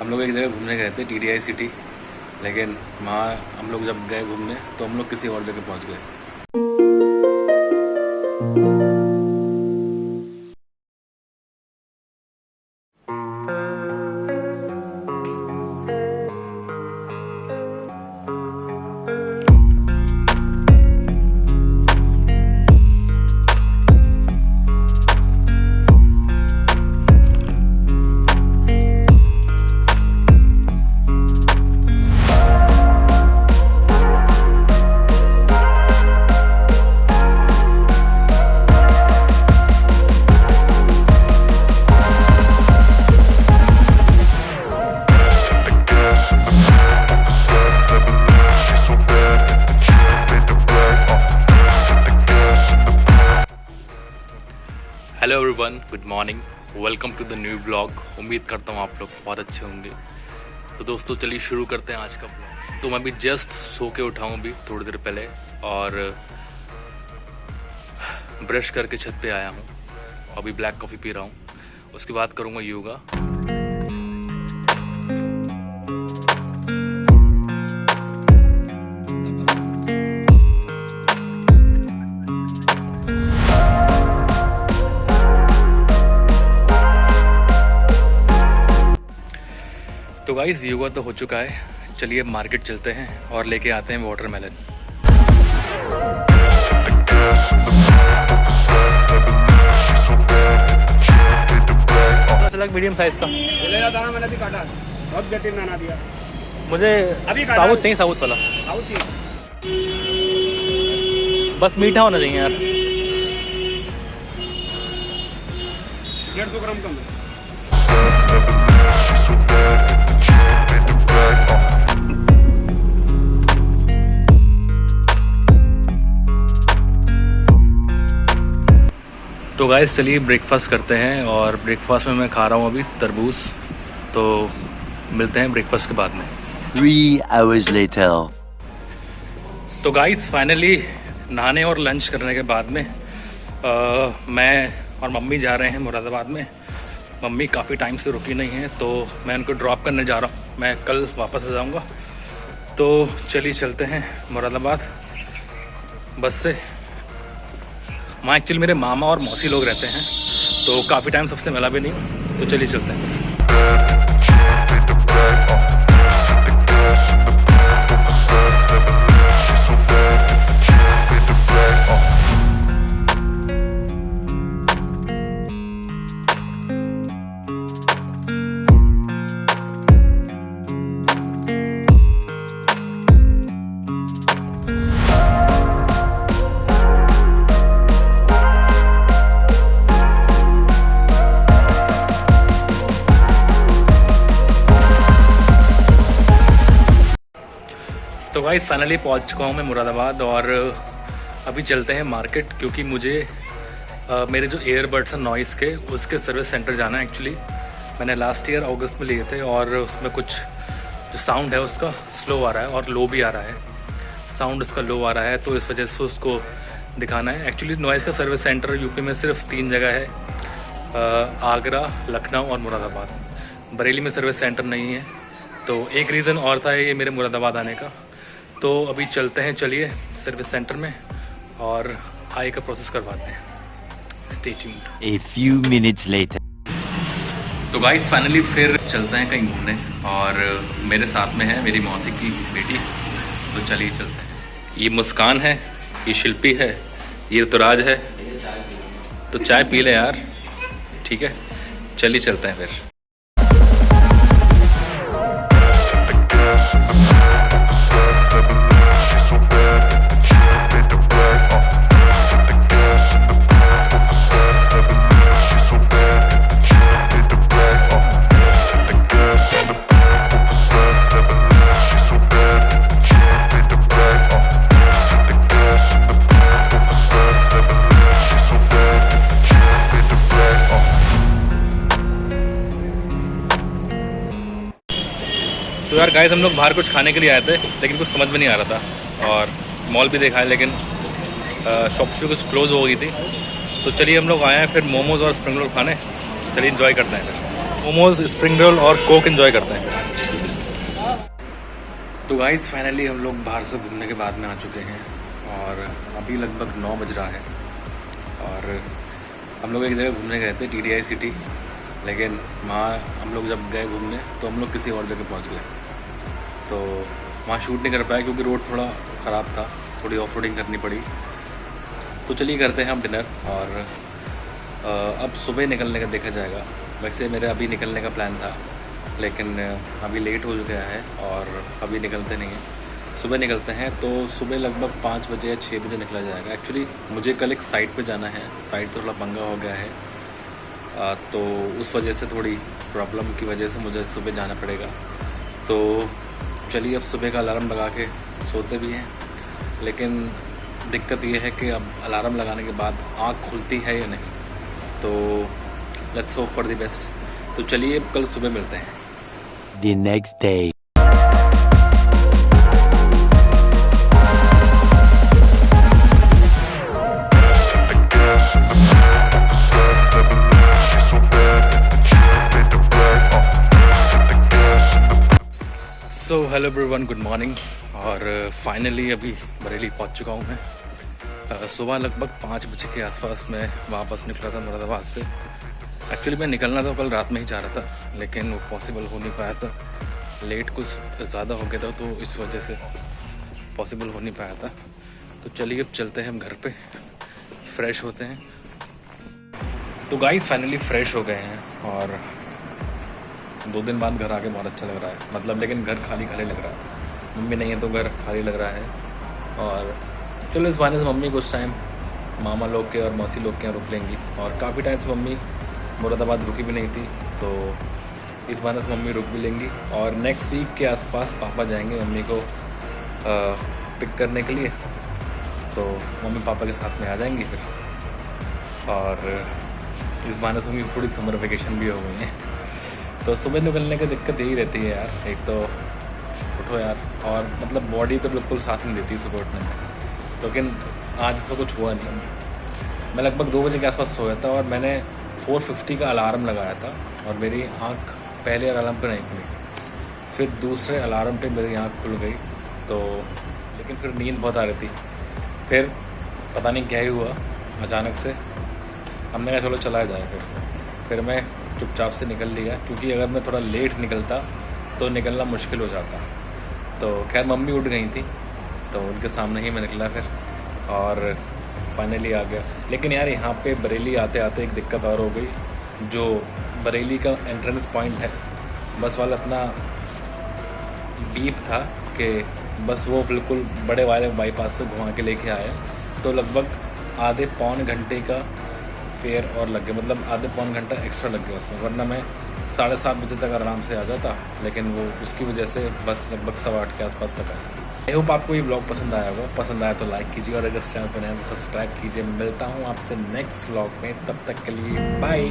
हम लोग एक जगह घूमने गए थे TDI सिटी, लेकिन वहाँ हम लोग जब गए घूमने तो हम लोग किसी और जगह पहुँच गए। Hello everyone, good morning, welcome to the new blog. उम्मीद करता हूँ आप लोग बहुत अच्छे होंगे। तो दोस्तों चलिए शुरू करते हैं आज का ब्लॉग। तो मैं अभी जस्ट सो के उठा हूँ अभी थोड़ी देर पहले, और ब्रश करके छत पे आया हूँ। अभी ब्लैक कॉफ़ी पी रहा हूँ, उसके बाद करूँगा योगा। तो गाइस योगा तो हो चुका है, चलिए मार्केट चलते हैं और लेके आते हैं वाटरमेलन। मीडियम साइज का दाना मैंने भी काटा, बहुत जटिल दाना दिया मुझे। अभी साबुत चाहिए, साबुत वाला, साबुत चाहिए, बस मीठा होना चाहिए यार। 150 ग्राम कम है। तो गाइस चलिए ब्रेकफास्ट करते हैं, और ब्रेकफास्ट में मैं खा रहा हूँ अभी तरबूज। तो मिलते हैं ब्रेकफास्ट के बाद में। 3 hours later. तो गाइस फाइनली नहाने और लंच करने के बाद में मैं और मम्मी जा रहे हैं मुरादाबाद में। मम्मी काफ़ी टाइम से रुकी नहीं है, तो मैं उनको ड्रॉप करने जा रहा हूँ। मैं कल वापस आ जाऊँगा। तो चलिए चलते हैं मुरादाबाद बस से। वहाँ एक्चुअली मेरे मामा और मौसी लोग रहते हैं, तो काफ़ी टाइम सबसे मिला भी नहीं। तो चलिए चलते हैं। तो गाइस फाइनली पहुंच चुका हूँ मैं मुरादाबाद, और अभी चलते हैं मार्केट, क्योंकि मुझे मेरे जो ईयरबड्स हैं नॉइस के, उसके सर्विस सेंटर जाना है। एक्चुअली मैंने लास्ट ईयर अगस्त में लिए थे, और उसमें कुछ जो साउंड है उसका स्लो आ रहा है और लो भी आ रहा है। साउंड उसका लो आ रहा है, तो इस वजह से उसको दिखाना है। एक्चुअली नॉइस का सर्विस सेंटर यूपी में सिर्फ 3 जगह है, आगरा, लखनऊ और मुरादाबाद। बरेली में सर्विस सेंटर नहीं है। तो एक रीज़न और था ये मेरे मुरादाबाद आने का। तो अभी चलते हैं, चलिए सर्विस सेंटर में और आई का प्रोसेस करवाते हैं। Stay tuned. A few minutes later. तो गाइस फाइनली फिर चलते हैं कहीं घूमने, और मेरे साथ में है मेरी मौसी की बेटी। तो चलिए चलते हैं। ये मुस्कान है, ये शिल्पी है, ये ऋतुराज है। तो चाय पी ले यार, ठीक है। चलिए चलते हैं फिर। तो यार गाइस हम लोग बाहर कुछ खाने के लिए आए थे, लेकिन कुछ समझ में नहीं आ रहा था, और मॉल भी देखा है लेकिन शॉप्स भी कुछ क्लोज़ हो गई थी। तो चलिए हम लोग आए हैं फिर मोमोज़ और स्प्रिंग रोल खाने। चलिए एंजॉय करते हैं फिर। मोमोज, स्प्रिंग रोल और कोक एंजॉय करते हैं। तो गाइस फाइनली हम लोग बाहर से घूमने के बाद में आ चुके हैं और अभी लगभग 9 बज रहा है और हम लोग एक जगह घूमने गए थे TDI सिटी, लेकिन वहाँ हम लोग जब गए घूमने तो हम लोग किसी और जगह पहुँच गए, तो वहाँ शूट नहीं कर पाए क्योंकि रोड थोड़ा ख़राब था, थोड़ी ऑफ रोडिंग करनी पड़ी। तो चलिए करते हैं हम डिनर और अब सुबह निकलने का देखा जाएगा। वैसे मेरे अभी निकलने का प्लान था, लेकिन अभी लेट हो चुका है और अभी निकलते नहीं हैं। सुबह निकलते हैं तो सुबह लगभग 5 बजे या 6 बजे निकला जाएगा। एक्चुअली मुझे कल एक साइट पे जाना है, साइट थोड़ा पंगा हो गया है, तो उस वजह से थोड़ी प्रॉब्लम की वजह से मुझे सुबह जाना पड़ेगा। तो चलिए अब सुबह का अलार्म लगा के सोते भी हैं, लेकिन दिक्कत ये है कि अब अलार्म लगाने के बाद आँख खुलती है या नहीं, तो let's hope for the best. तो चलिए कल सुबह मिलते हैं। The next day. So hello everyone, good morning. और फाइनली अभी बरेली पहुंच चुका हूं मैं। सुबह लगभग 5 बजे के आसपास मैं वापस निकला था मुरादाबाद से। एक्चुअली मैं निकलना तो कल रात में ही चाह रहा था, लेकिन वो पॉसिबल हो नहीं पाया था, लेट कुछ ज़्यादा हो गया था, तो इस वजह से पॉसिबल हो नहीं पाया था। तो चलिए अब चलते हैं हम घर पे, फ्रेश होते हैं। तो गाइस फाइनली फ्रेश हो गए हैं और 2 दिन बाद घर आके बहुत अच्छा लग रहा है, मतलब लेकिन घर खाली खाली लग रहा है। मम्मी नहीं है तो घर खाली लग रहा है। और चलो इस बहाने से मम्मी कुछ टाइम मामा लोग के और मौसी लोग के यहाँ रुक लेंगी, और काफ़ी टाइम से मम्मी मुरादाबाद रुकी भी नहीं थी, तो इस बहाने से मम्मी रुक भी लेंगी। और नेक्स्ट वीक के आसपास पापा जाएंगे मम्मी को पिक करने के लिए, तो मम्मी पापा के साथ में आ जाएंगी फिर। और इस बहाने से मम्मी थोड़ी समर वेकेशन भी हो गई है। तो सुबह निकलने की दिक्कत यही रहती है यार, एक तो उठो यार, और मतलब बॉडी तो बिल्कुल साथ नहीं देती सुबह उठने में, लेकिन आज ऐसा कुछ हुआ नहीं। मैं लगभग 2 बजे के आसपास सोया था और मैंने 4:50 का अलार्म लगाया था और मेरी आँख पहले अलार्म पे नहीं खुली, फिर दूसरे अलार्म पे मेरी आँख खुल गई। तो लेकिन फिर नींद बहुत आ रही थी, फिर पता नहीं क्या ही हुआ, अचानक से हमने कहा चलो चला जाए। फिर मैं चुपचाप से निकल लिया, क्योंकि अगर मैं थोड़ा लेट निकलता तो निकलना मुश्किल हो जाता। तो खैर मम्मी उठ गई थी, तो उनके सामने ही मैं निकला फिर और फाइनली आ गया। लेकिन यार यहाँ पे बरेली आते आते एक दिक्कत और हो गई, जो बरेली का एंट्रेंस पॉइंट है, बस वाला इतना डीप था कि बस वो बिल्कुल बड़े वाले बाईपास से घुमा के लेके आया, तो लगभग आधे पौन घंटे का फेयर और लग गया, मतलब आधे पौन घंटा एक्स्ट्रा लग गया उसमें, वरना मैं 7:30 बजे तक आराम से आ जाता, लेकिन वो उसकी वजह से बस लगभग 8:15 के आसपास तक आया। आई होप आपको ये ब्लॉग पसंद आया होगा, पसंद आया तो लाइक कीजिए और अगर इस चैनल पर नए तो सब्सक्राइब कीजिए। मिलता हूँ आपसे नेक्स्ट ब्लॉग में, तब तक के लिए बाय।